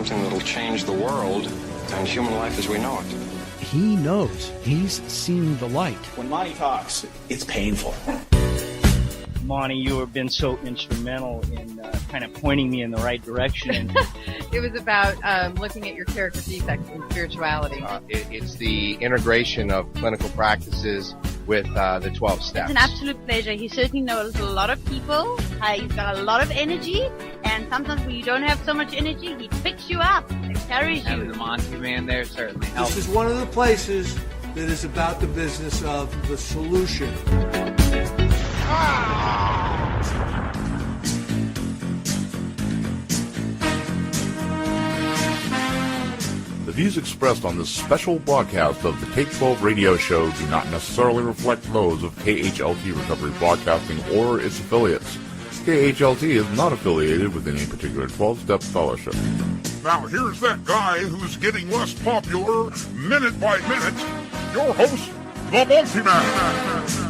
something that'll change the world and human life as we know it. He knows. He's seen the light. When Monty talks, it's painful. Monty, you have been so instrumental in kind of pointing me in the right direction. It was about looking at your character defects in spirituality. It's the integration of clinical practices with the 12 steps. It's an absolute pleasure. He certainly knows a lot of people. He's got a lot of energy, and sometimes when you don't have so much energy, he picks you up and carries you. Having the Monty man there certainly helps. This is one of the places that is about the business of the solution. The views expressed on this special broadcast of the Take 12 radio show do not necessarily reflect those of KHLT Recovery Broadcasting or its affiliates. KHLT is not affiliated with any particular 12-step fellowship. Now here's that guy who's getting less popular minute by minute. Your host, the Monty Man.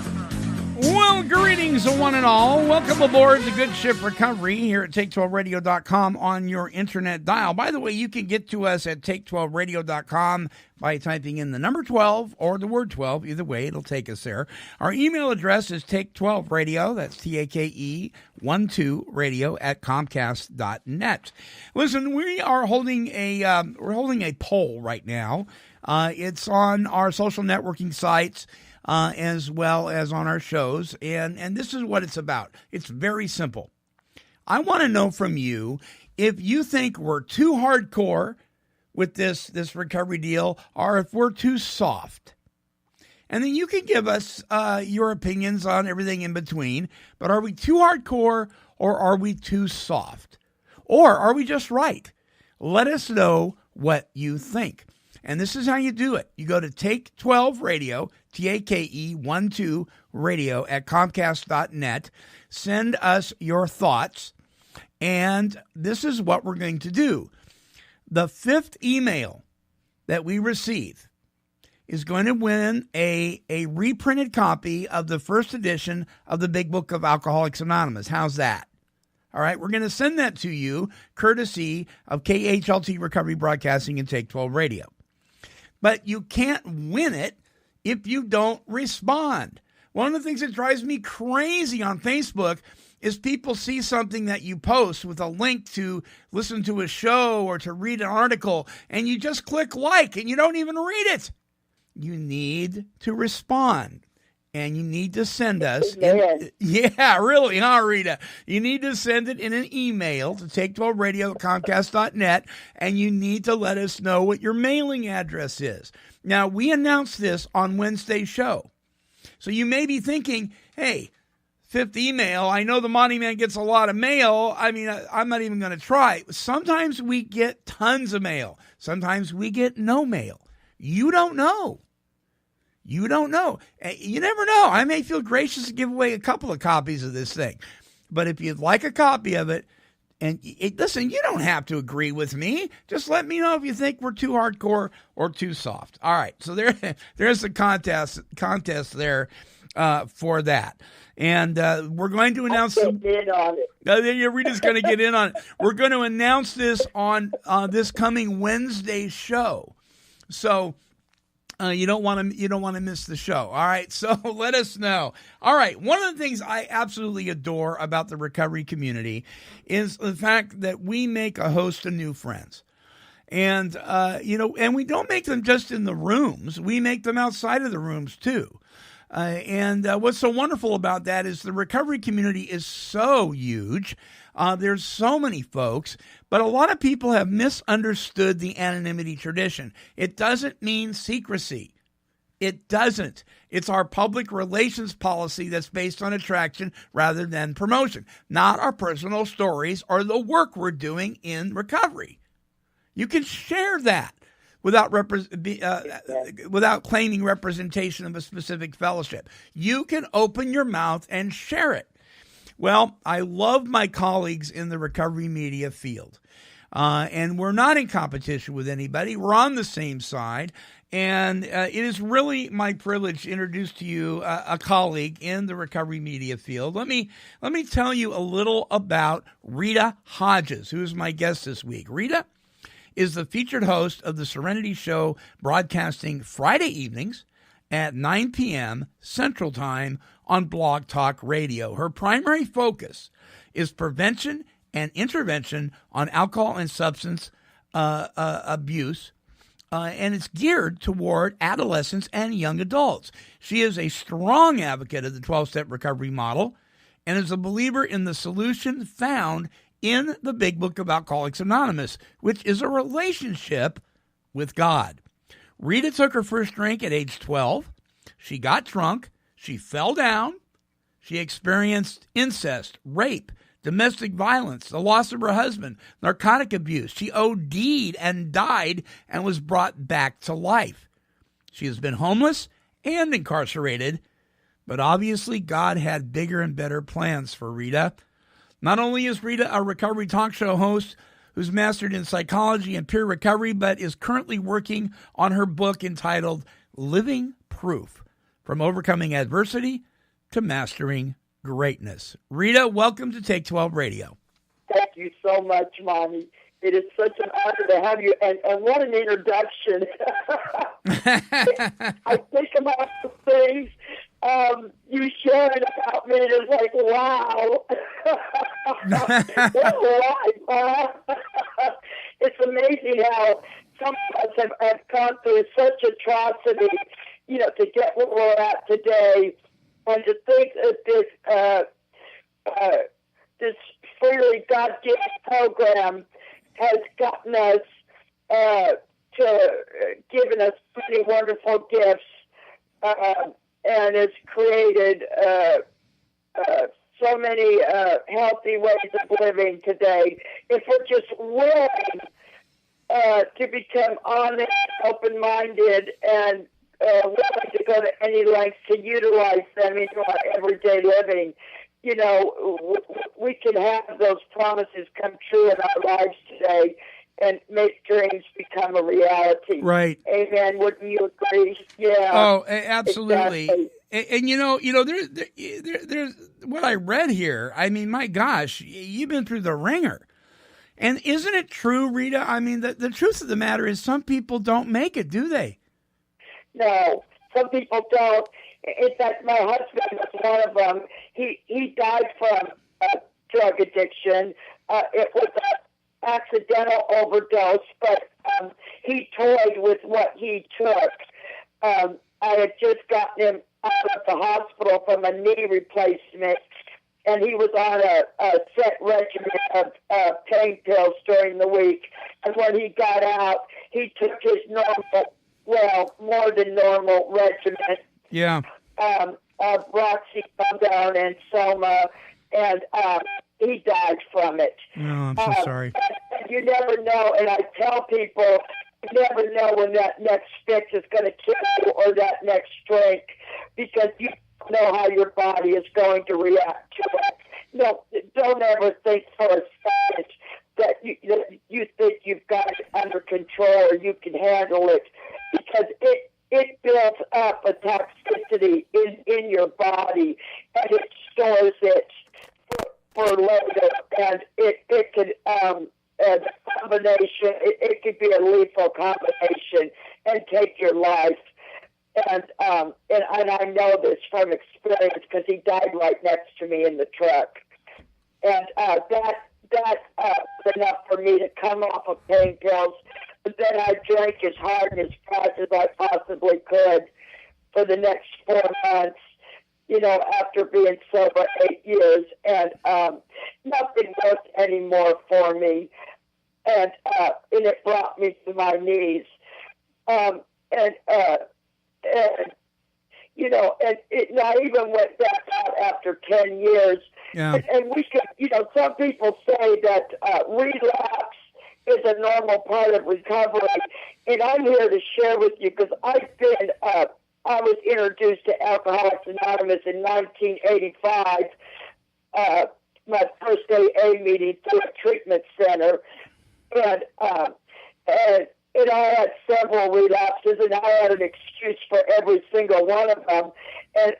Well, greetings, one and all. Welcome aboard the Good Ship Recovery here at Take12Radio.com on your internet dial. By the way, you can get to us at Take12Radio.com by typing in the number 12 or the word 12. Either way, it'll take us there. Our email address is Take12Radio. That's TAKE12radio@Comcast.net. Listen, we are holding a poll right now. It's on our social networking sites. As well as on our shows, and this is what it's about. It's very simple. I want to know from you if you think we're too hardcore with this recovery deal or if we're too soft. And then you can give us your opinions on everything in between, but are we too hardcore or are we too soft? Or are we just right? Let us know what you think. And this is how you do it. You go to Take 12 Radio, TAKE12 Radio at Comcast.net. Send us your thoughts. And this is what we're going to do. The fifth email that we receive is going to win a reprinted copy of the first edition of the Big Book of Alcoholics Anonymous. How's that? All right, we're going to send that to you courtesy of KHLT Recovery Broadcasting and Take 12 Radio. But you can't win it if you don't respond. One of the things that drives me crazy on Facebook is people see something that you post with a link to listen to a show or to read an article, and you just click like, and you don't even read it. You need to respond. And you need to send us, yeah, really, huh, Rita? You need to send it in an email to Take12Radio@Comcast.net, and you need to let us know what your mailing address is. Now, we announced this on Wednesday's show. So you may be thinking, hey, fifth email, I know the Monty Man gets a lot of mail. I mean, I'm not even going to try. Sometimes we get tons of mail. Sometimes we get no mail. You don't know. You don't know. You never know. I may feel gracious to give away a couple of copies of this thing. But if you'd like a copy of it, and listen, you don't have to agree with me. Just let me know if you think we're too hardcore or too soft. All right. So there's the contest there for that. And we're going to announce Rita's going to get in on it. We're going to announce this on this coming Wednesday show. So you don't want to miss the show. All right, so let us know. All right, one of the things I absolutely adore about the recovery community is the fact that we make a host of new friends. And and we don't make them just in the rooms. We make them outside of the rooms too. And what's so wonderful about that is the recovery community is so huge. There's so many folks, but a lot of people have misunderstood the anonymity tradition. It doesn't mean secrecy. It doesn't. It's our public relations policy that's based on attraction rather than promotion, not our personal stories or the work we're doing in recovery. You can share that without claiming representation of a specific fellowship. You can open your mouth and share it. Well, I love my colleagues in the recovery media field, and we're not in competition with anybody. We're on the same side, and it is really my privilege to introduce to you a colleague in the recovery media field. Let me tell you a little about Rita Hodges, who is my guest this week. Rita is the featured host of the Serenity Show, broadcasting Friday evenings at 9 p.m. Central Time on Blog Talk Radio. Her primary focus is prevention and intervention on alcohol and substance abuse, and it's geared toward adolescents and young adults. She is a strong advocate of the 12-step recovery model and is a believer in the solution found in the Big Book of Alcoholics Anonymous, which is a relationship with God. Rita took her first drink at age 12. She got drunk. She fell down. She experienced incest, rape, domestic violence, the loss of her husband, narcotic abuse. She OD'd and died and was brought back to life. She has been homeless and incarcerated, but obviously God had bigger and better plans for Rita. Not only is Rita a recovery talk show host who's mastered in psychology and peer recovery, but is currently working on her book entitled Living Proof: From Overcoming Adversity to Mastering Greatness. Rita, welcome to Take 12 Radio. Thank you so much, Monty. It is such an honor to have you, and what an introduction. I think about the things you shared about me, and it's like, wow. What a life, huh? It's amazing how some of us have gone through such atrocity, to get where we're at today, and to think that this freely God-given program has gotten us given us many wonderful gifts, and has created so many healthy ways of living today. If we're just willing to become honest, open-minded, and willing to go to any lengths to utilize them into our everyday living, we can have those promises come true in our lives today and make dreams become a reality. Right. Amen. Wouldn't you agree? Yeah. Oh, absolutely. Exactly. And there's what I read here. I mean, my gosh, you've been through the ringer. And isn't it true, Rita? I mean, the truth of the matter is some people don't make it, do they? No, some people don't. In fact, my husband was one of them. He died from drug addiction. It was an accidental overdose, but he toyed with what he took. I had just gotten him out of the hospital from a knee replacement, and he was on a set regimen of pain pills during the week. And when he got out, he took his normal, more than normal regimen. Yeah. Roxicodone and Soma, and he died from it. Oh, I'm so sorry. And you never know, and I tell people, you never know when that next fix is going to kill you or that next drink, because you don't know how your body is going to react to it. No, don't ever think for a second that you think you've got it under control or you can handle it, because it builds up a toxicity in your body, and it stores it for later, and it could the combination, it could be a lethal combination and take your life. And I know this from experience because he died right next to me in the truck, and that was enough for me to come off of pain pills. But then I drank as hard and as fast as I possibly could for the next 4 months, after being sober 8 years. And nothing worked anymore for me. And it brought me to my knees. And I even went back out after 10 years. Yeah. And we could, some people say that relapse is a normal part of recovery, and I'm here to share with you because I was introduced to Alcoholics Anonymous in 1985, my first AA meeting through a treatment center, and I had several relapses, and I had an excuse for every single one of them,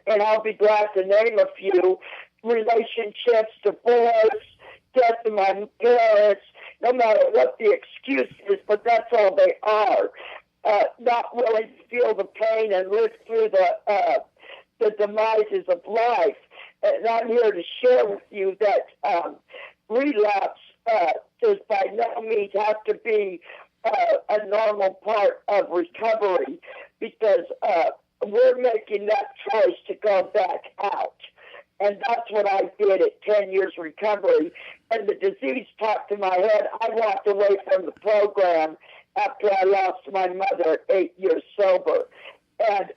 and I'll be glad to name a few: relationships, divorce, death of my parents, no matter what the excuse is, but that's all they are. Not willing to feel the pain and live through the demises of life. And I'm here to share with you that relapse does by no means have to be a normal part of recovery, because we're making that choice to go back out. And that's what I did at 10 years recovery. And the disease talked to my head. I walked away from the program after I lost my mother at 8 years sober, and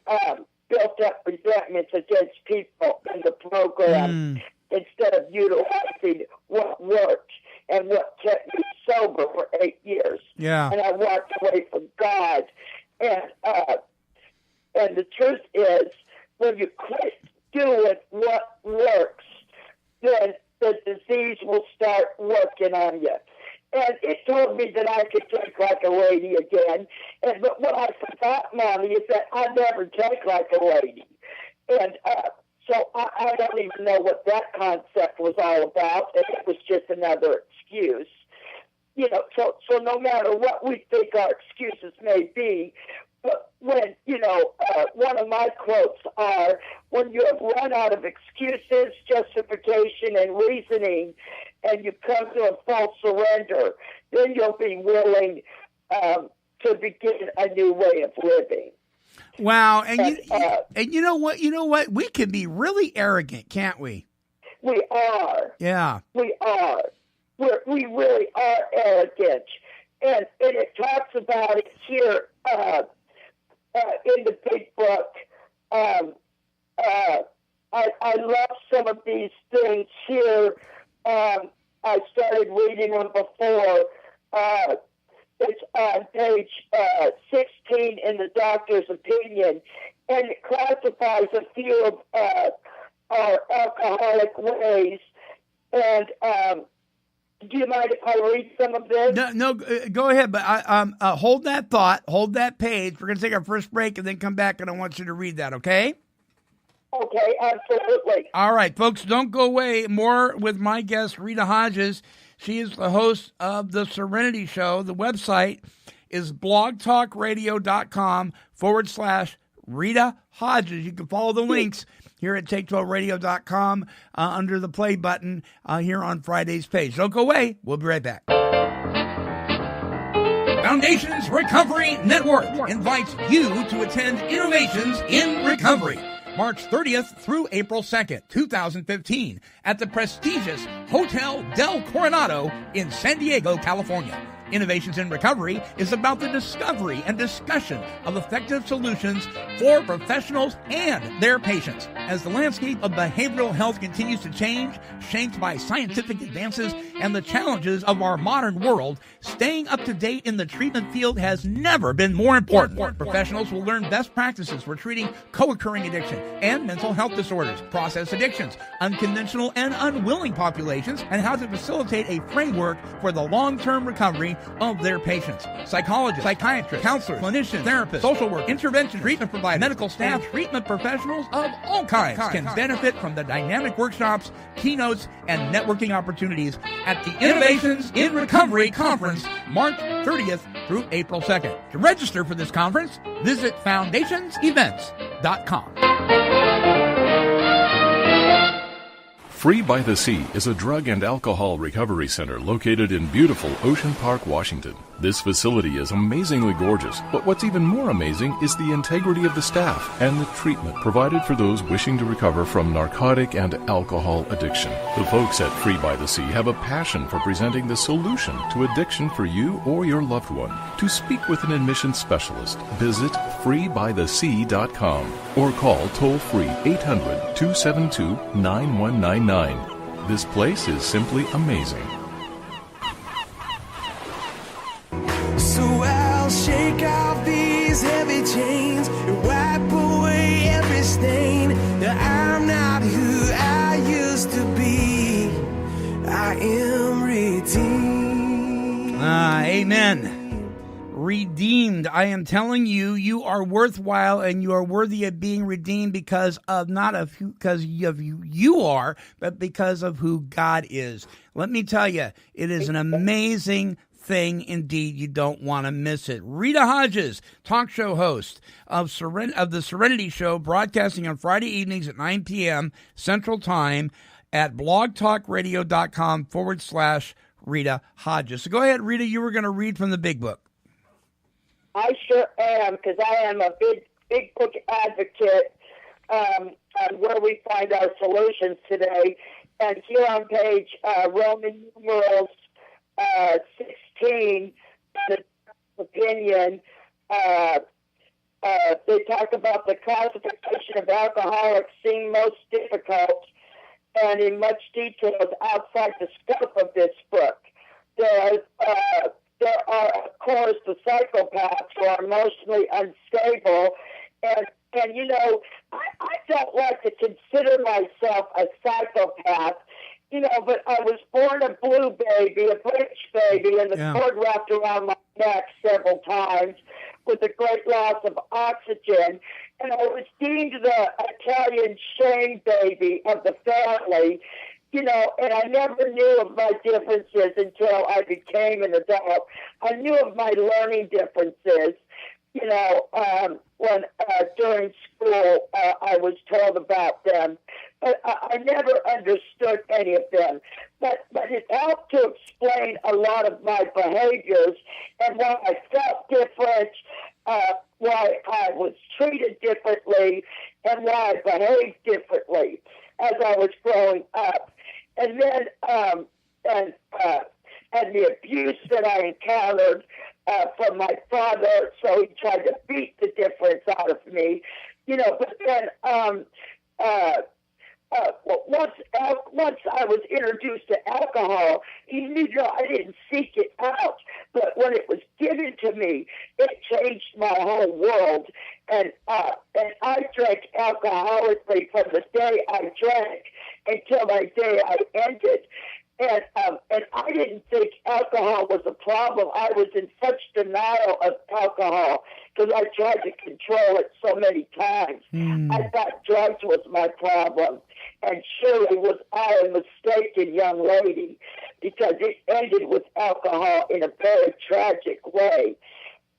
built up resentments against people in the program instead of utilizing what worked and what kept me sober for 8 years. Yeah. And I walked away from God. And the truth is, when you quit doing what works, then the disease will start working on you. And it told me that I could drink like a lady again. But what I forgot, Mommy, is that I never drank like a lady. And so I don't even know what that concept was all about. And it was just another excuse. You know, so no matter what we think our excuses may be, but when, one of my quotes are, when you have run out of excuses, justification, and reasoning, and you come to a full surrender, then you'll be willing to begin a new way of living. Wow, and you know what? You know what? We can be really arrogant, can't we? We are. Yeah. We are. We really are arrogant. And it talks about it here in the big book. I love some of these things here. I started reading them before. It's on page 16 in the doctor's opinion, and it classifies a few of our alcoholic ways. And do you mind if I read some of this? No, go ahead. But hold that thought, hold that page. We're going to take our first break and then come back, and I want you to read that, okay? Okay, absolutely. All right, folks, don't go away. More with my guest, Rita Hodges. She is the host of The Serenity Show. The website is blogtalkradio.com/Rita Hodges. You can follow the links here at Take12Radio.com under the play button here on Friday's page. Don't go away. We'll be right back. Foundations Recovery Network invites you to attend Innovations in Recovery, March 30th through April 2nd, 2015, at the prestigious Hotel Del Coronado in San Diego, California. Innovations in Recovery is about the discovery and discussion of effective solutions for professionals and their patients. As the landscape of behavioral health continues to change, shaped by scientific advances and the challenges of our modern world, staying up to date in the treatment field has never been more important. Professionals will learn best practices for treating co-occurring addiction and mental health disorders, process addictions, unconventional and unwilling populations, and how to facilitate a framework for the long-term recovery of their patients. Psychologists, psychiatrists, counselors, clinicians, therapists, social work, intervention, treatment providers, medical staff, treatment professionals of all kinds can benefit from the dynamic workshops, keynotes, and networking opportunities at the Innovations in Recovery Conference, March 30th through April 2nd. To register for this conference, visit foundationsevents.com. Free by the Sea is a drug and alcohol recovery center located in beautiful Ocean Park, Washington. This facility is amazingly gorgeous, but what's even more amazing is the integrity of the staff and the treatment provided for those wishing to recover from narcotic and alcohol addiction. The folks at Free by the Sea have a passion for presenting the solution to addiction for you or your loved one. To speak with an admission specialist, visit freebythesea.com or call toll-free 800-272-9199. This place is simply amazing. So I'll shake off these heavy chains and wipe away every stain. That I'm not who I used to be. I am redeemed. Amen. redeemed. I am telling you, you are worthwhile and you are worthy of being redeemed because of not of who, because of you are, but because of who God is. Let me tell you, it is an amazing thing indeed. You don't want to miss it. Rita Hodges, talk show host of the Serenity Show, broadcasting on Friday evenings at 9 p.m. Central Time at blogtalkradio.com/Rita Hodges. So go ahead, Rita. You were going to read from the big book. I sure am, because I am a big book advocate on where we find our solutions today. And here on page Roman numerals 16, the opinion, they talk about the classification of alcoholics seem most difficult and in much detail outside the scope of this book. There are, of course, the psychopaths who are emotionally unstable, and you know, I don't like to consider myself a psychopath, you know, but I was born a blue baby, a British baby, and the cord wrapped around my neck several times with a great loss of oxygen, and I was deemed the Italian shame baby of the family, you know, and I never knew of my differences until I became an adult. I knew of my learning differences, you know, when during school I was told about them, but I never understood any of them. But it helped to explain a lot of my behaviors and why I felt different, why I was treated differently, and why I behaved differently as I was growing up. And then and the abuse that I encountered from my father, so he tried to beat the difference out of me, you know. But then once I was introduced to alcohol, you know, I didn't seek it out, but when it was given to me, it changed my whole world. And I drank alcoholically from the day I drank until the day I ended. And I didn't think alcohol was a problem. I was in such denial of alcohol because I tried to control it so many times. I thought drugs was my problem. And surely was I a mistaken young lady, because it ended with alcohol in a very tragic way.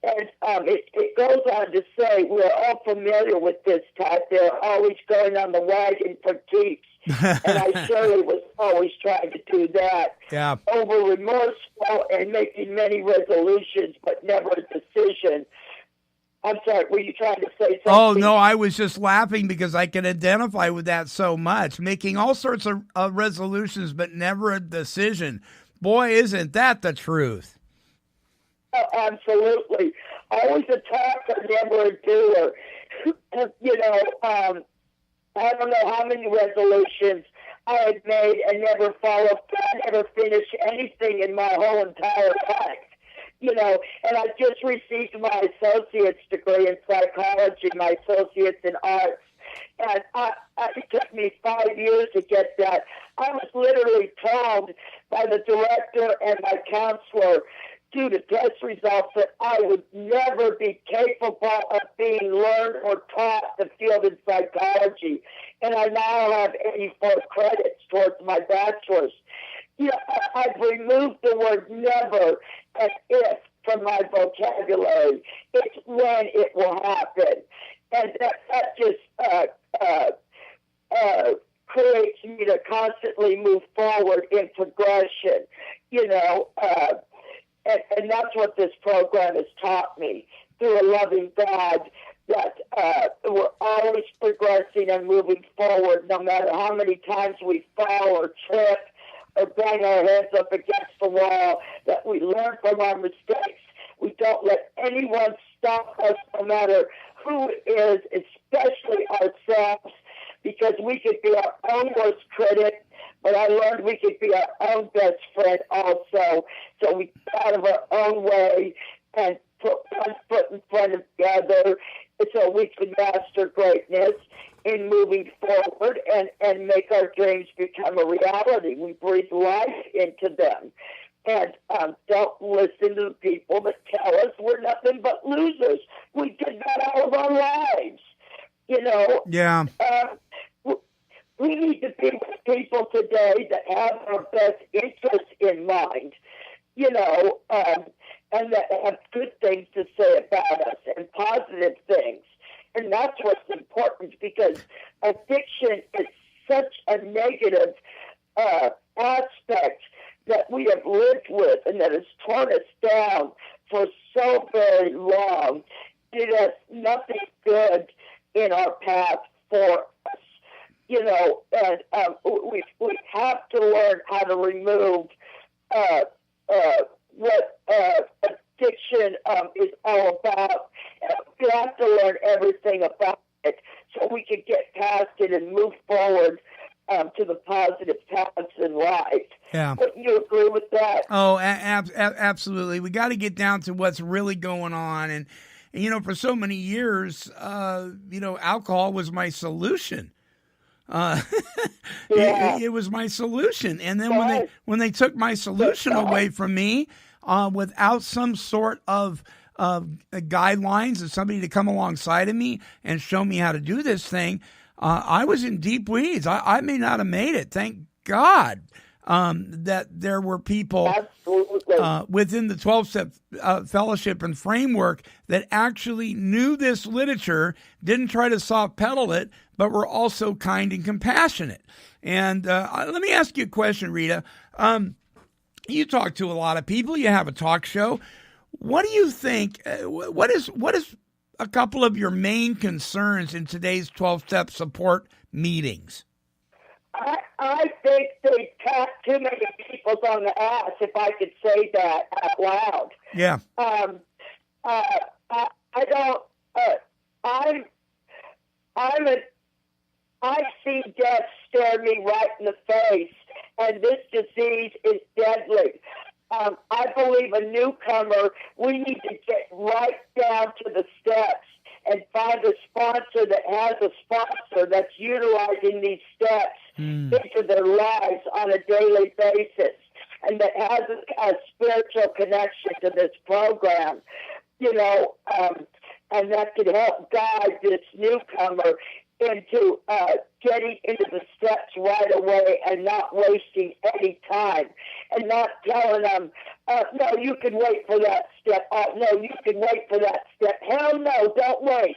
And it goes on to say, we're all familiar with this type. They're always going on the wagon for keeps. And I surely was always trying to do that. Yeah. Over remorseful and making many resolutions, but never a decision. I'm sorry, were you trying to say something? Oh, no, I was just laughing because I can identify with that so much. Making all sorts of resolutions, but never a decision. Boy, isn't that the truth? Oh, absolutely. Always a talker, never a doer. You know, I don't know how many resolutions I had made and never followed, never finished anything in my whole entire life. You know, and I just received my associate's degree in psychology, my associate's in arts. And it took me 5 years to get that. I was literally told by the director and my counselor due to test results that I would never be capable of being learned or taught the field in psychology. And I now have 84 credits towards my bachelor's. You know, I've removed the word never and if from my vocabulary. It's when it will happen. And that just creates me to constantly move forward in progression, you know, and that's what this program has taught me through a loving God, that we're always progressing and moving forward no matter how many times we fall or trip or bang our heads up against the wall, that we learn from our mistakes. We don't let anyone stop us, no matter who it is, especially ourselves, because we could be our own worst critic, but I learned we could be our own best friend also. So we get out of our own way and put one foot in front of the other so we can master greatness in moving forward and make our dreams become a reality. We breathe life into them. And don't listen to the people that tell us we're nothing users. We did that all of our lives. You know. Yeah. We need to be with people today that have our best interests in mind. You know, and that have good things to say about us and positive things. And that's what's important, because addiction is such a negative aspect that we have lived with and that has torn us down for so very long. It has nothing good in our path for us. You know, and we have to learn how to remove what addiction is all about. We have to learn everything about it so we can get past it and move forward to the positive paths in life. Yeah. Wouldn't you agree with that? Oh, absolutely. We got to get down to what's really going on. And, you know, for so many years, you know, alcohol was my solution. It was my solution. And then when they took my solution away from me, without some sort of guidelines and somebody to come alongside of me and show me how to do this thing, I was in deep weeds. I may not have made it. Thank God that there were people within the 12-step fellowship and framework that actually knew this literature, didn't try to soft pedal it, but were also kind and compassionate. And let me ask you a question, Rita. You talk to a lot of people. You have a talk show. What do you think? What is a couple of your main concerns in today's 12-step support meetings? I think they tap too many people on the ass, if I could say that out loud. Yeah. I see death stare me right in the face, and this disease is deadly. I believe a newcomer, we need to get right down to the steps and find a sponsor that has a sponsor that's utilizing these steps into their lives on a daily basis, and that has a spiritual connection to this program, you know, and that could help guide this newcomer into getting into the steps right away and not wasting any time and not telling them, no, you can wait for that step. No, you can wait for that step. Hell no, don't wait.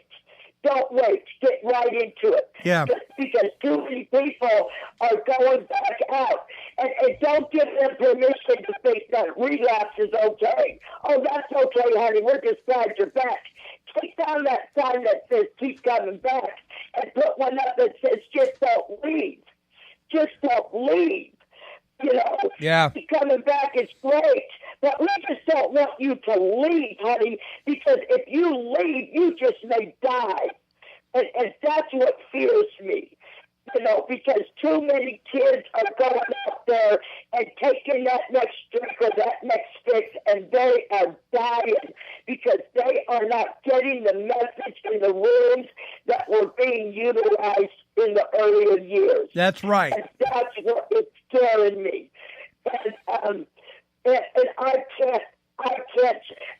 Don't wait. Get right into it. Yeah. Because too many people are going back out. And don't give them permission to think that relapse is okay. Oh, that's okay, honey. We're just glad you're back. Take down that sign that says keep coming back and put one up that says just don't leave. Just don't leave. You know, yeah. Coming back is great, but we just don't want you to leave, honey, because if you leave, you just may die. And that's what fears me, you know, because too many kids are going out there and taking that next drink or that next fix, and they are dying because they are not getting the message in the rooms that were being utilized in the earlier years. That's right. And that's what is scaring me. And I can't,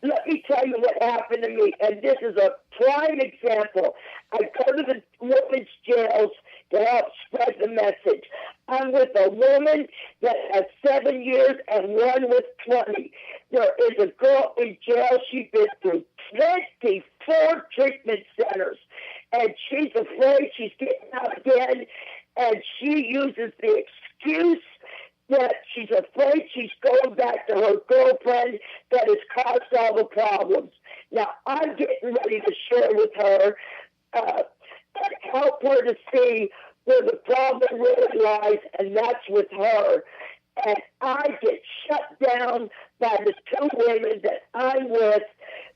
let me tell you what happened to me, and this is a prime example. I go to the women's jails to help spread the message. I'm with a woman that has 7 years and one with 20. There is a girl in jail. She's been through 24 treatment centers, and she's afraid she's getting out again, and she uses the excuse that she's afraid she's going back to her girlfriend that has caused all the problems. Now, I'm getting ready to share with her and help her to see where the problem really lies, and that's with her. And I get shut down by the two women that I'm with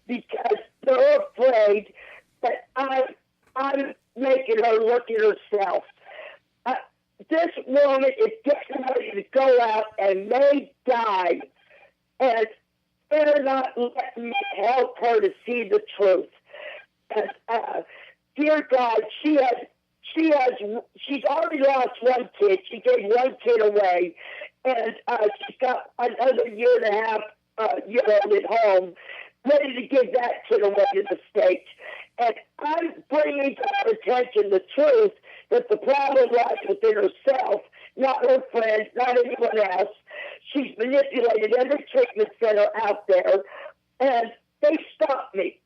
because they're afraid that I'm making her look at herself. This woman is getting ready to go out and may die, and they're not letting me help her to see the truth. And, dear God, she's already lost one kid. She gave one kid away, and she's got another year and a half year old at home. ready to give that kid away to the state. And I'm bringing to her attention the truth that the problem lies within herself, not her friends, not anyone else. She's manipulated every treatment center out there, and they stopped me.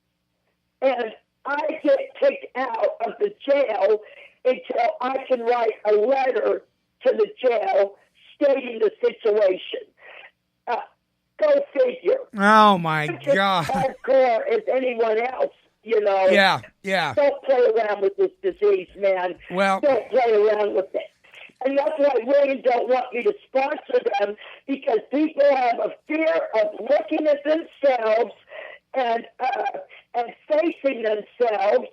And I get kicked out of the jail until I can write a letter to the jail stating the situation. Go figure. Oh, my God. Hardcore as anyone else, you know. Yeah. Don't play around with this disease, man. Well, don't play around with it. And that's why women don't want me to sponsor them, because people have a fear of looking at themselves and facing themselves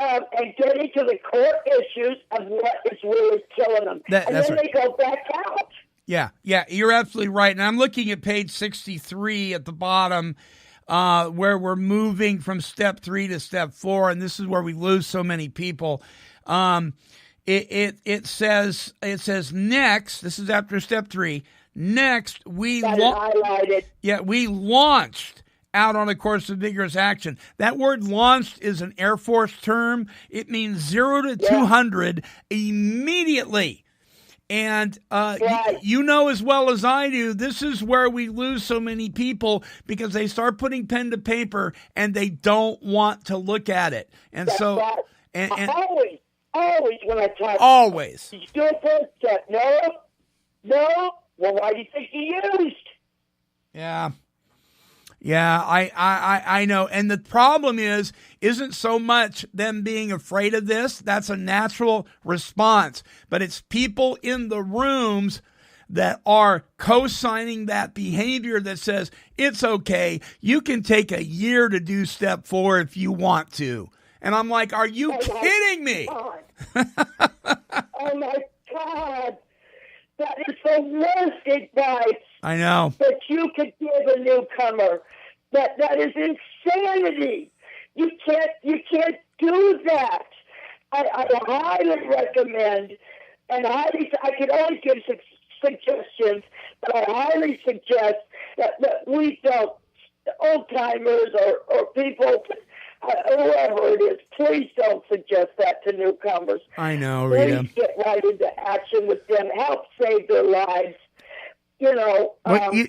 and getting to the core issues of what is really killing them. And then they go back out. Yeah, you're absolutely right. And I'm looking at page 63 at the bottom, where we're moving from step 3 to step 4, and this is where we lose so many people. It says next. This is after step 3. Next, we launched out on a course of vigorous action. That word launched is an Air Force term. It means 0 to 200 immediately. And you know as well as I do, this is where we lose so many people, because they start putting pen to paper and they don't want to look at it. And always when I talk, always. You do it first, no. Well, why do you think you used? Yeah, I know. And the problem isn't so much them being afraid of this. That's a natural response. But it's people in the rooms that are co-signing that behavior that says, it's okay, you can take a year to do step 4 if you want to. And I'm like, are you kidding me? Oh, my God. That is the worst advice. I know. That you could give a newcomer. That is insanity. You can't do that. I highly recommend, and I can only give suggestions, but I highly suggest that we don't, old-timers or people, whoever it is, please don't suggest that to newcomers. I know, Rita. Please get right into action with them. Help save their lives. You know.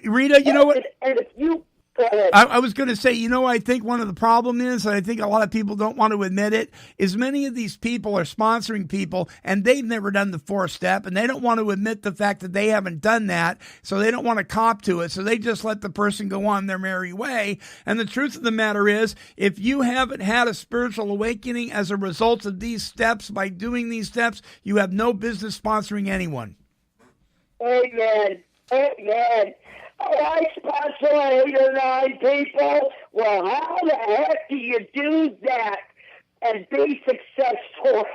Rita, you know what? And if you... Go ahead. I was going to say, I think one of the problem is, and I think a lot of people don't want to admit it, is many of these people are sponsoring people and they've never done the 4th step, and they don't want to admit the fact that they haven't done that, so they don't want to cop to it, so they just let the person go on their merry way. And the truth of the matter is, if you haven't had a spiritual awakening as a result of these steps, by doing these steps, you have no business sponsoring anyone. Amen. I sponsor 8 or 9 people. Well, how the heck do you do that and be successful?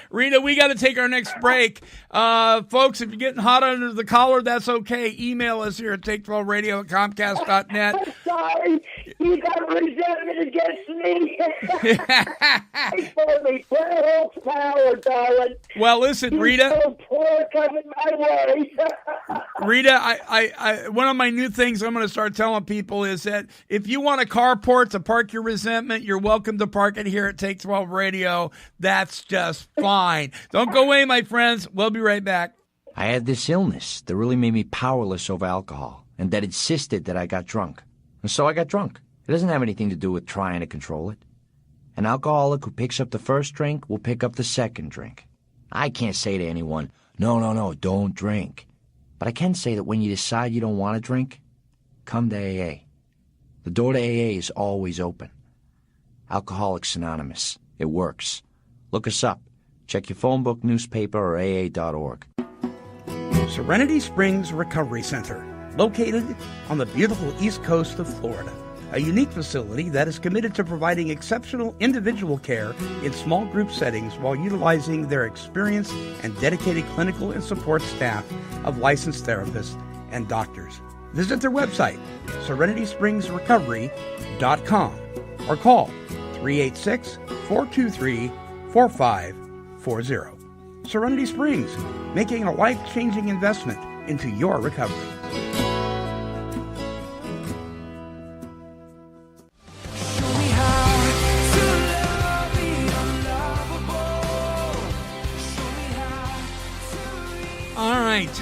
Rita, we got to take our next break. Folks, if you're getting hot under the collar, that's okay. Email us here at take12radio@comcast.net. I'm sorry. You got resentment against me. Power, darling. Well, listen, Rita. So poor coming my way. Rita, I one of my new things I'm going to start telling people is that if you want a carport to park your resentment, you're welcome to park it here at Take 12 Radio. That's just fine. Don't go away, my friends. We'll be right back. I had this illness that really made me powerless over alcohol, and that insisted that I got drunk. And so I got drunk. It doesn't have anything to do with trying to control it. An alcoholic who picks up the first drink will pick up the second drink. I can't say to anyone, no, don't drink. But I can say that when you decide you don't want to drink, come to AA. The door to AA is always open. Alcoholics Anonymous. It works. Look us up. Check your phone book, newspaper, or AA.org. Serenity Springs Recovery Center, located on the beautiful east coast of Florida. A unique facility that is committed to providing exceptional individual care in small group settings while utilizing their experienced and dedicated clinical and support staff of licensed therapists and doctors. Visit their website, serenityspringsrecovery.com, or call 386-423-4540. Serenity Springs, making a life-changing investment into your recovery. right.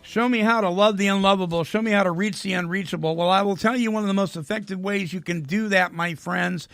Show me how to love the unlovable. Show me how to reach the unreachable. Well, I will tell you one of the most effective ways you can do that, my friends,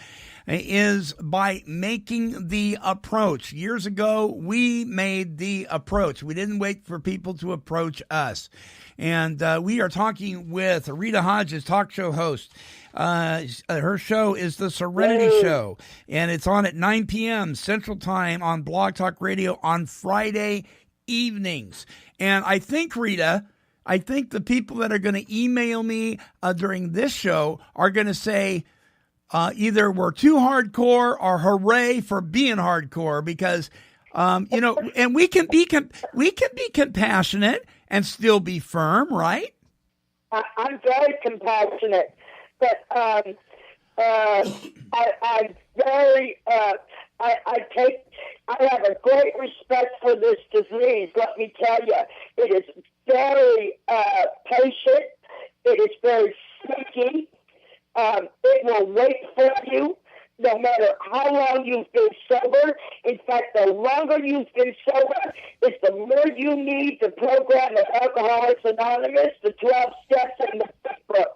is by making the approach. Years ago, we made the approach. We didn't wait for people to approach us. And we are talking with Rita Hodges, talk show host. Her show is The Serenity Show, and it's on at 9 p.m. Central Time on Blog Talk Radio on Friday evenings. And I think, Rita, the people that are going to email me during this show are going to say either we're too hardcore or hooray for being hardcore, because, and we can be compassionate and still be firm, right? I'm very compassionate, but I'm very, I have a great respect for this disease. Let me tell you, it is very patient. It is very sneaky. It will wait for you no matter how long you've been sober. In fact, the longer you've been sober is the more you need the program of Alcoholics Anonymous, the 12 steps in the book,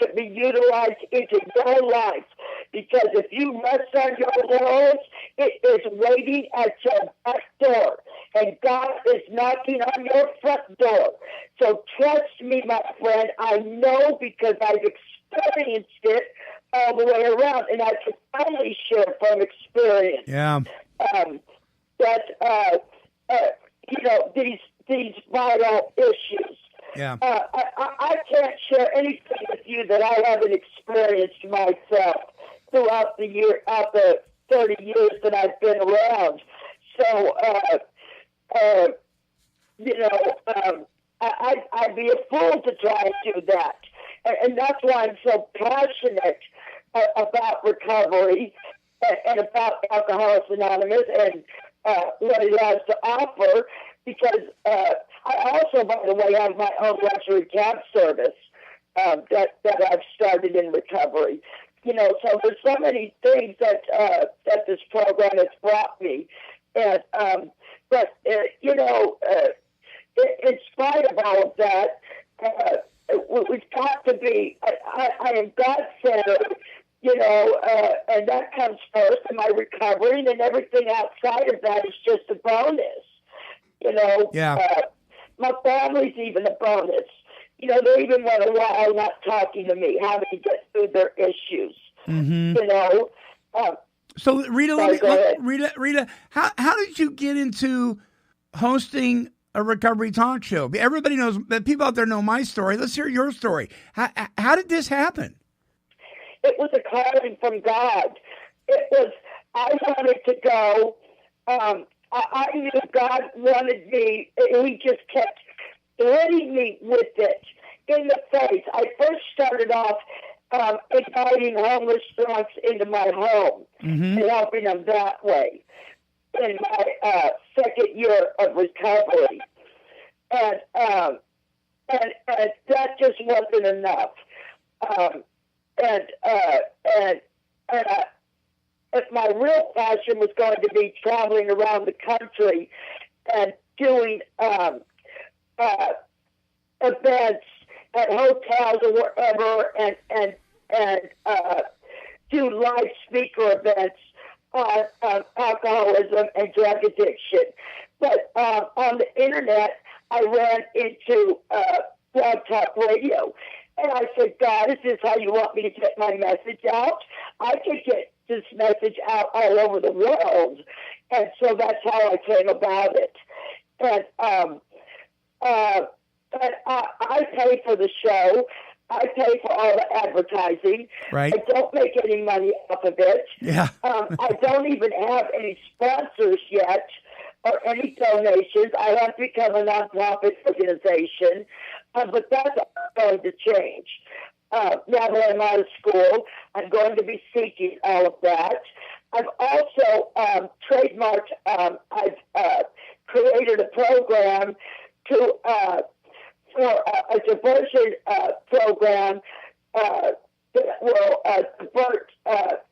to be utilized into your life. Because if you rest on your laurels, it is waiting at your back door. And God is knocking on your front door. So trust me, my friend. I know because I've experienced it all the way around. And I can only share from experience. Yeah. These vital issues. Yeah. I can't share anything with you that I haven't experienced myself throughout the 30 years that I've been around. So, I'd be a fool to try and do that. And that's why I'm so passionate about recovery and about Alcoholics Anonymous and what it has to offer, because I also, by the way, have my own luxury cab service that I've started in recovery. So there's so many things that this program has brought me, and in spite of all of that, we've got to be. I am God-centered, and that comes first in my recovery, and then everything outside of that is just a bonus. My family's even a bonus. They even went a while not talking to me, having to get through their issues. Mm-hmm. So, Rita, Rita, how did you get into hosting a recovery talk show? Everybody knows, that people out there know my story. Let's hear your story. How did this happen? It was a calling from God. I wanted to go. I knew God wanted me. He just kept hitting me with it in the face. I first started off inviting homeless drunks into my home and helping them that way in my second year of recovery. And that just wasn't enough. My real passion was going to be traveling around the country and doing events at hotels or wherever, and do live speaker events on alcoholism and drug addiction. But on the internet, I ran into Blog Talk Radio, and I said, God, is this how you want me to get my message out? I could get this message out all over the world. And so that's how I came about it. And I pay for the show. I pay for all the advertising. Right. I don't make any money off of it. Yeah. I don't even have any sponsors yet or any donations. I have become a nonprofit organization, but that's going to change. Now that I'm out of school, I'm going to be seeking all of that. I've also trademarked, I've created a program for a diversion program that will divert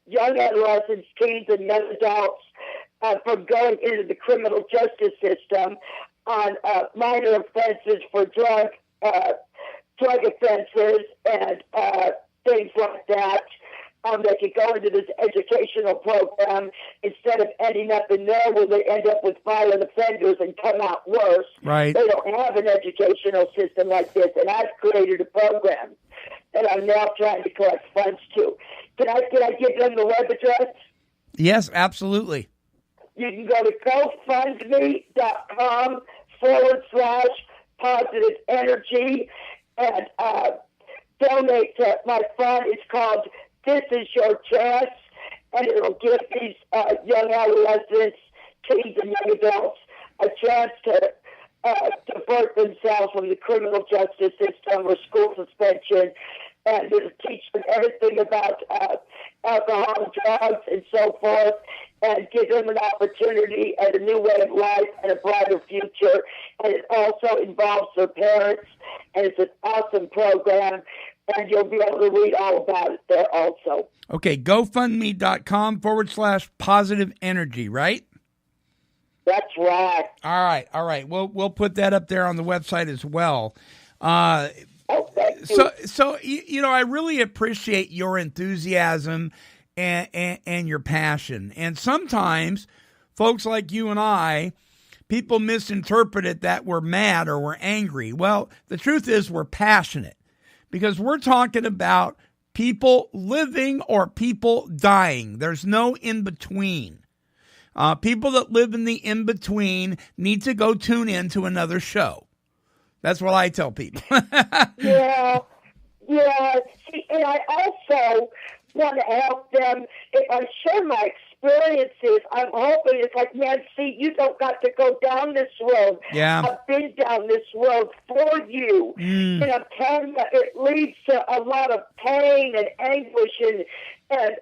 young adolescents, teens, and young adults from going into the criminal justice system. on minor offenses for drug offenses and things like that. They could go into this educational program instead of ending up in there where they end up with violent offenders and come out worse. Right. They don't have an educational system like this, and I've created a program that I'm now trying to collect funds to. Can I give them the web address? Yes, absolutely. You can go to GoFundMe.com/positive energy and donate to my fund. It's called This Is Your Chance, and it'll give these young adolescents, teens, and young adults a chance to divert themselves from the criminal justice system or school suspension, and it'll teach them everything about alcohol, drugs, and so forth, and give them an opportunity and a new way of life and a brighter future. And it also involves their parents, and it's an awesome program, and you'll be able to read all about it there also. Okay, GoFundMe.com/positive energy, right? That's right. All right. We'll put that up there on the website as well. So you know, I really appreciate your enthusiasm and your passion. And sometimes folks like you and I, people misinterpret it that we're mad or we're angry. Well, the truth is we're passionate because we're talking about people living or people dying. There's no in-between. People that live in the in-between need to go tune in to another show. That's what I tell people. Yeah. See, and I also want to help them. If I share my experiences, I'm hoping it's like, man, see, you don't got to go down this road. Yeah. I've been down this road for you. And I'm telling you, it leads to a lot of pain and anguish and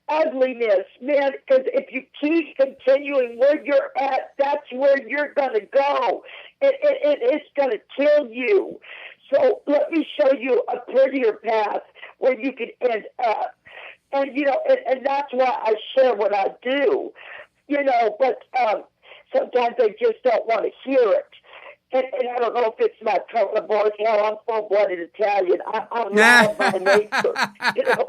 ugliness, man, because if you keep continuing where you're at, that's where you're going to go. It's going to kill you. So let me show you a prettier path where you can end up. And, you know, and that's why I share what I do, you know, but sometimes they just don't want to hear it. And I don't know if it's my color voice. Hell, I'm full-blooded Italian. I'm loud by nature. You know,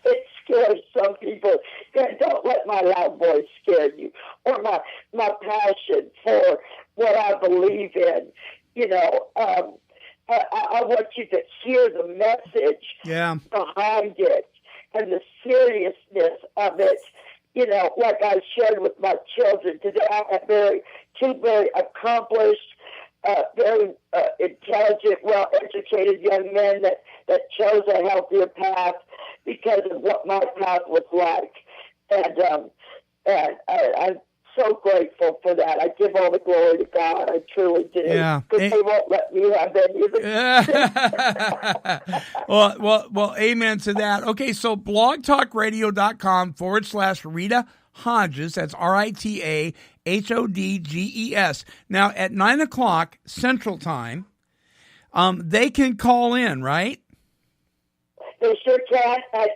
it scares some people. Don't let my loud voice scare you, or my passion for what I believe in. You know, I want you to hear the message behind it and the seriousness of it. You know, like I shared with my children today, I have two very accomplished, very intelligent, well-educated young men that chose a healthier path because of what my path was like. And I'm so grateful for that. I give all the glory to God. I truly do. Yeah. Because they won't let me have any of it. Well, amen to that. Okay, so blogtalkradio.com/Rita Hodges. That's RitaHodges. Now, at 9 o'clock Central Time, they can call in, right? They sure can at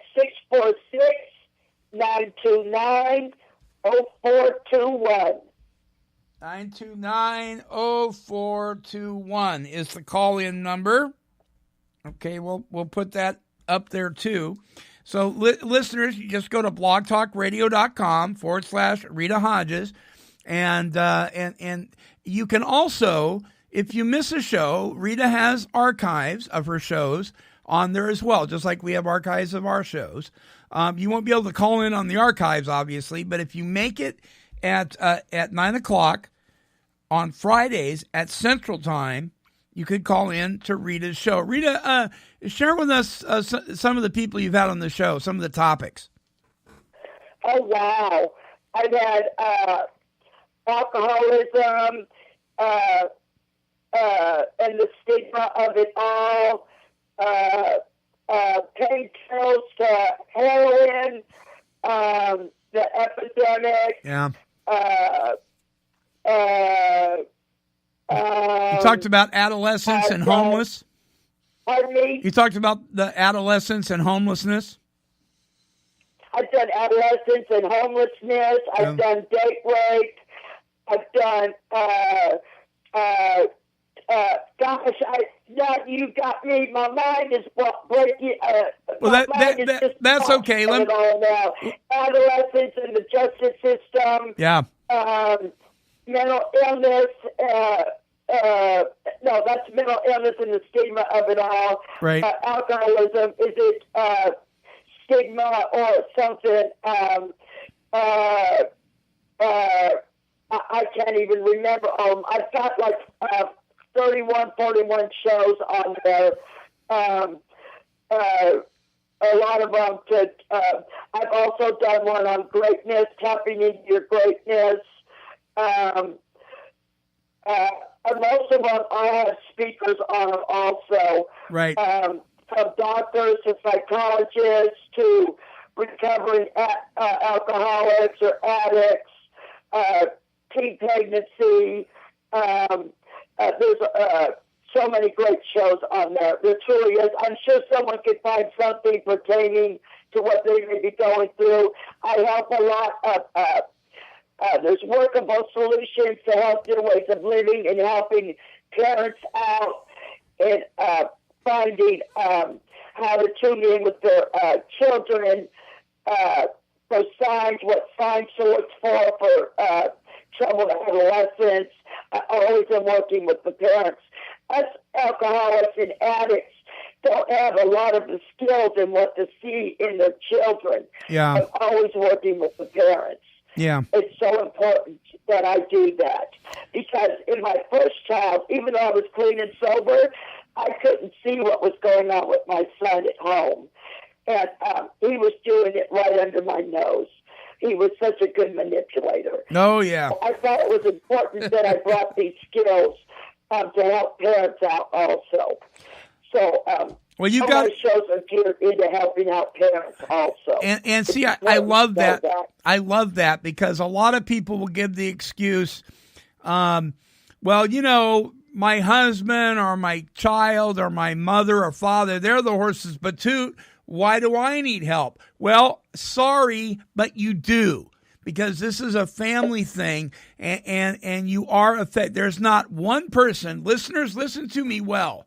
646-929-0421. 929-0421 is the call-in number. Okay, we'll put that up there too. So listeners, you just go to blogtalkradio.com/Rita Hodges, and you can also, if you miss a show, Rita has archives of her shows on there as well, just like we have archives of our shows. You won't be able to call in on the archives, obviously, but if you make it at 9 o'clock on Fridays at Central Time, you could call in to Rita's show. Rita, share with us some of the people you've had on the show, some of the topics. Oh, wow. I've had alcoholism and the stigma of it all, pain pills to heroin, the epidemic. Yeah. You talked about adolescence and homeless. Pardon me? You talked about the adolescence and homelessness. I've done adolescence and homelessness. I've done date rape. I've done, gosh, now you got me. My mind is breaking. Well, that's okay. Let all now. Adolescence in the justice system. Yeah. Mental illness. No, that's mental illness and the stigma of it all. Right. Alcoholism. Is it stigma or something? I can't even remember. I've got like 41 shows on there. A lot of them. I've also done one on greatness, tapping into your greatness. And most of them, I have speakers on them also. Right. From doctors to psychologists to recovering alcoholics or addicts, teen pregnancy. There's so many great shows on there. There truly is. I'm sure someone could find something pertaining to what they may be going through. I help a lot of there's workable solutions to healthier ways of living and helping parents out and finding how to tune in with their children, those signs, what signs to look for trouble in adolescence. I always am working with the parents. Us alcoholics and addicts don't have a lot of the skills and what to see in their children. Yeah. I'm always working with the parents. Yeah. It's so important that I do that because in my first child, even though I was clean and sober, I couldn't see what was going on with my son at home. And he was doing it right under my nose. He was such a good manipulator. Oh, yeah. I thought it was important that I brought these skills to help parents out also. So, well, you got shows are geared into helping out parents also. And see, I love that. I love that because a lot of people will give the excuse, well, you know, my husband or my child or my mother or father, they're the horses batoot. Why do I need help? Well, sorry, but you do. Because this is a family thing, and you are affected. There's not one person. Listeners, listen to me well.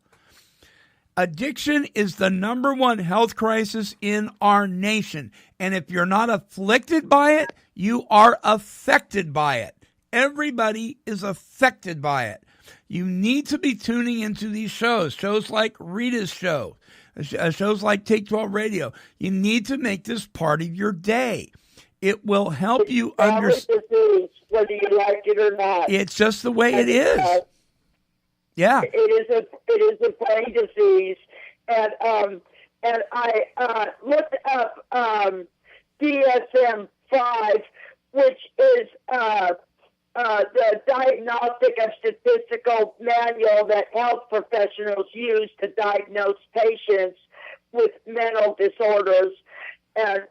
Addiction is the #1 health crisis in our nation. And if you're not afflicted by it, you are affected by it. Everybody is affected by it. You need to be tuning into these shows like Rita's show, shows like Take 12 Radio. You need to make this part of your day. It will help you understand. Whether you like it or not. It's just the way it is. Yeah. It is a brain disease, and I looked up DSM-5, which is the Diagnostic and Statistical Manual that health professionals use to diagnose patients with mental disorders, and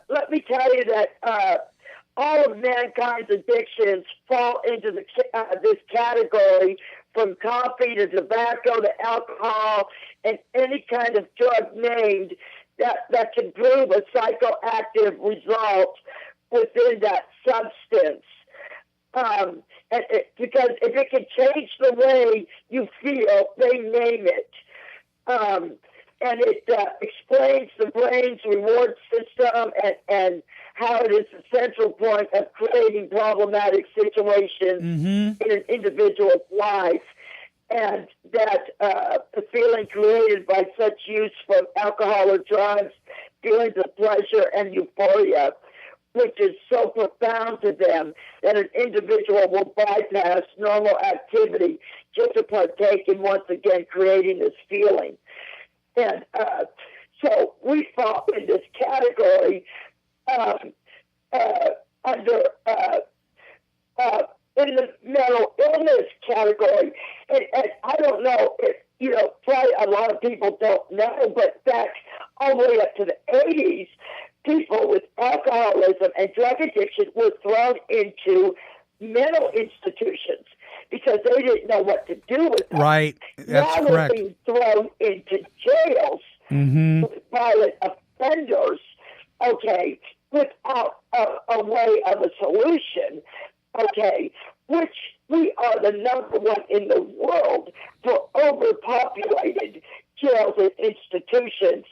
let me tell you that all of mankind's addictions fall into this category, from coffee to tobacco to alcohol and any kind of drug named that can prove a psychoactive result within that substance. Because if it can change the way you feel, they name it. And it explains the brain's reward system and how it is the central point of creating problematic situations in an individual's life. And that the feeling created by such use from alcohol or drugs, feelings of pleasure and euphoria, which is so profound to them that an individual will bypass normal activity just to partake in once again creating this feeling. And so we fall in this category under in the mental illness category. And I don't know if, probably a lot of people don't know, but back all the way up to the 80s, people with alcoholism and drug addiction were thrown into mental institutions because they didn't know what to do with them. Right, that's now correct. They're being thrown into jails with violent offenders. Okay, world for overpopulated jails and institutions.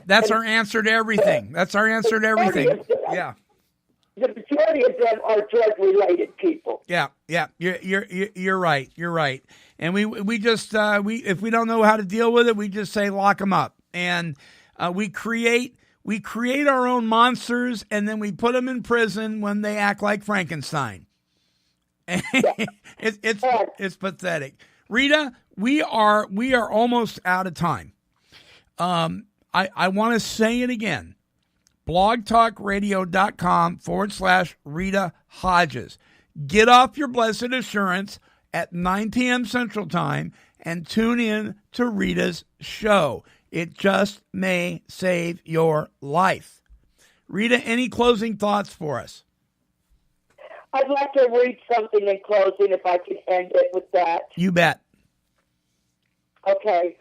That's our answer to everything. That's our answer to everything. Yeah. The majority of them are drug-related people. Yeah. You're right. You're right. And we just if we don't know how to deal with it, we just say lock them up. And we create our own monsters, and then we put them in prison when they act like Frankenstein. It's pathetic. Rita, we are almost out of time. I want to say it again. blogtalkradio.com/Rita Hodges. Get off your blessed assurance at 9 p.m. Central Time and tune in to Rita's show. It just may save your life. Rita, any closing thoughts for us? I'd like to read something in closing, if I can end it with that. You bet. Okay.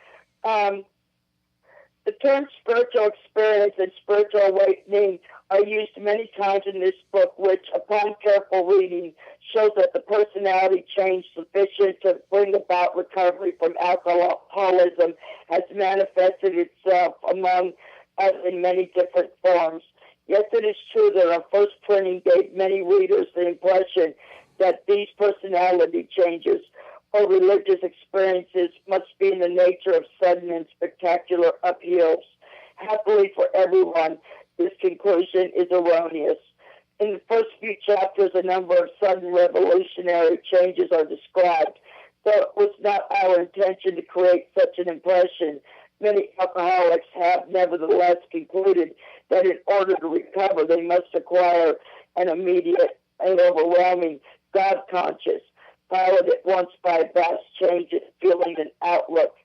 The terms spiritual experience and spiritual awakening are used many times in this book, which, upon careful reading, shows that the personality change sufficient to bring about recovery from alcoholism has manifested itself among us in many different forms. Yes, it is true that our first printing gave many readers the impression that these personality changes or religious experiences must be in the nature of sudden and spectacular upheavals. Happily for everyone, this conclusion is erroneous. In the first few chapters, a number of sudden revolutionary changes are described. Though it was not our intention to create such an impression, many alcoholics have nevertheless concluded that in order to recover, they must acquire an immediate and overwhelming God conscious, followed at once by vast changes, feeling, and outlook.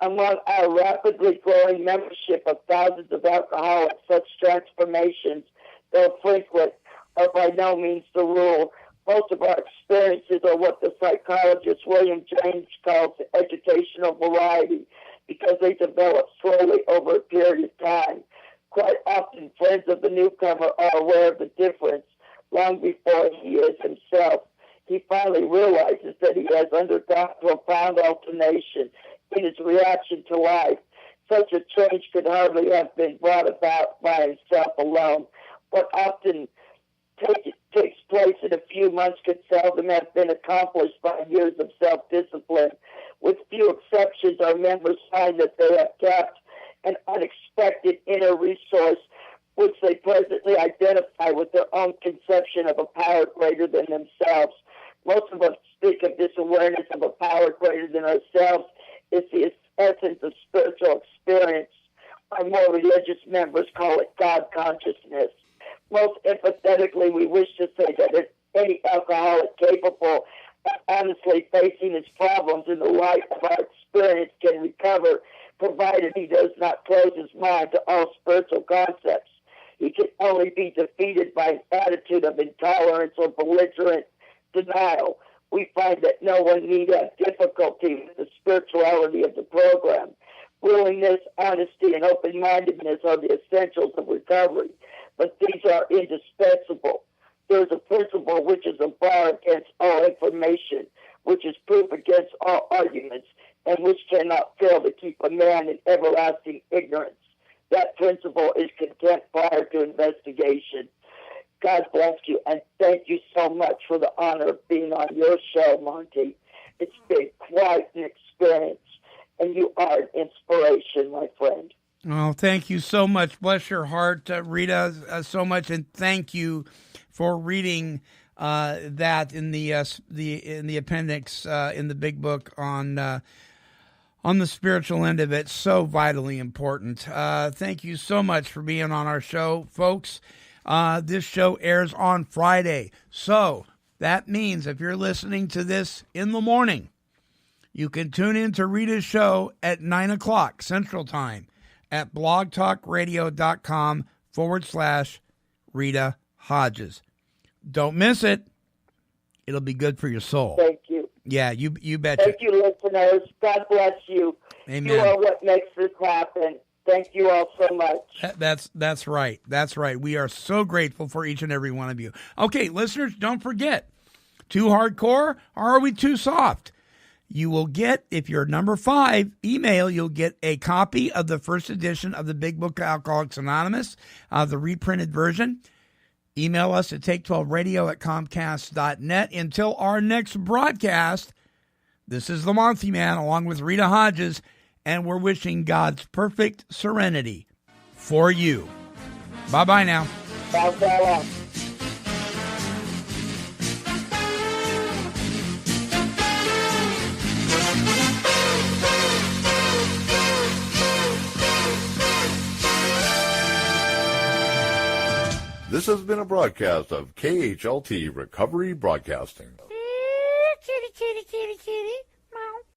Among our rapidly growing membership of thousands of alcoholics, such transformations, though frequent, are by no means the rule. Most of our experiences are what the psychologist William James calls educational variety, because they develop slowly over a period of time. Quite often, friends of the newcomer are aware of the difference long before he is himself. He finally realizes that he has undergone profound alteration in his reaction to life. Such a change could hardly have been brought about by himself alone. What often takes place in a few months could seldom have been accomplished by years of self-discipline. With few exceptions, our members find that they have tapped an unexpected inner resource which they presently identify with their own conception of a power greater than themselves. Most of us speak of this awareness of a power greater than ourselves is the essence of spiritual experience. Our more religious members call it God consciousness. Most empathetically, we wish to say that if any alcoholic capable of honestly facing his problems in the light of our experience can recover, provided he does not close his mind to all spiritual concepts. He can only be defeated by an attitude of intolerance or belligerent denial. We find that no one need have difficulty with the spirituality of the program. Willingness, honesty, and open-mindedness are the essentials of recovery, but these are indispensable. There is a principle which is a bar against all information, which is proof against all arguments, and which cannot fail to keep a man in everlasting ignorance. That principle is contempt prior to investigation. God bless you, and thank you so much for the honor of being on your show, Monty. It's been quite an experience, and you are an inspiration, my friend. Oh, thank you so much. Bless your heart, Rita, so much, and thank you for reading that in the appendix in the big book on the spiritual end of it. So vitally important. Thank you so much for being on our show, folks. This show airs on Friday, so that means if you're listening to this in the morning, you can tune in to Rita's show at 9 o'clock Central Time at blogtalkradio.com/Rita Hodges. Don't miss it. It'll be good for your soul. Thank you. Yeah, you betcha. Thank you, listeners. God bless you. Amen. You are what makes this happen. Thank you all so much. That's right. That's right. We are so grateful for each and every one of you. Okay, listeners, don't forget, Too hardcore, or are we too soft? You will get, if you're number 5, email, you'll get a copy of the first edition of the Big Book of Alcoholics Anonymous, the reprinted version. Email us at take12radio@comcast.net. Until our next broadcast, this is the Monty Man along with Rita Hodges, and we're wishing God's perfect serenity for you. Bye-bye now. Bye-bye. This has been a broadcast of KHLT Recovery Broadcasting. Kitty, kitty, kitty, kitty.